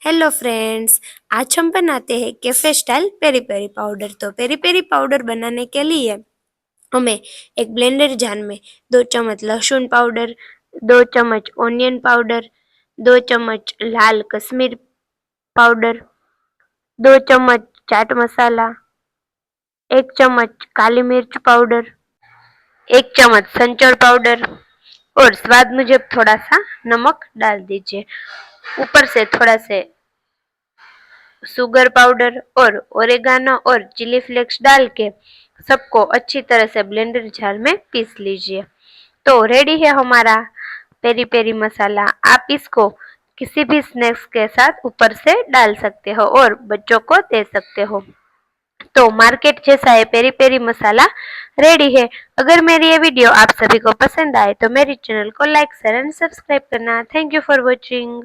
Hello friends. आज हम बनाते हैं cafe style peri peri powder. तो पेरी पेरी पाउडर बनाने के लिए हमें एक ब्लेंडर जार में 2 चम्मच लहसुन पाउडर, 2 चम्मच ऑनियन पाउडर, 2 चम्मच लाल कश्मीर पाउडर, 2 चम्मच चाट मसाला, 1 चम्मच काली मिर्च पाउडर, 1 चम्मच संचर पाउडर और स्वाद मुजब थोड़ा सा नमक डाल दीजिए। ऊपर से थोड़ा से शुगर पाउडर और ओरेगानो और चिली फ्लेक्स डाल के सबको अच्छी तरह से ब्लेंडर जार में पीस लीजिए। तो रेडी है हमारा पेरी पेरी मसाला। आप इसको किसी भी स्नैक्स के साथ ऊपर से डाल सकते हो और बच्चों को दे सकते हो। तो मार्केट जैसा है पेरी पेरी मसाला रेडी है। अगर मेरी ये वीडियो आप सभी को पसंद आए तो मेरी चैनल को लाइक शेयर एंड सब्सक्राइब करना। Thank you for watching.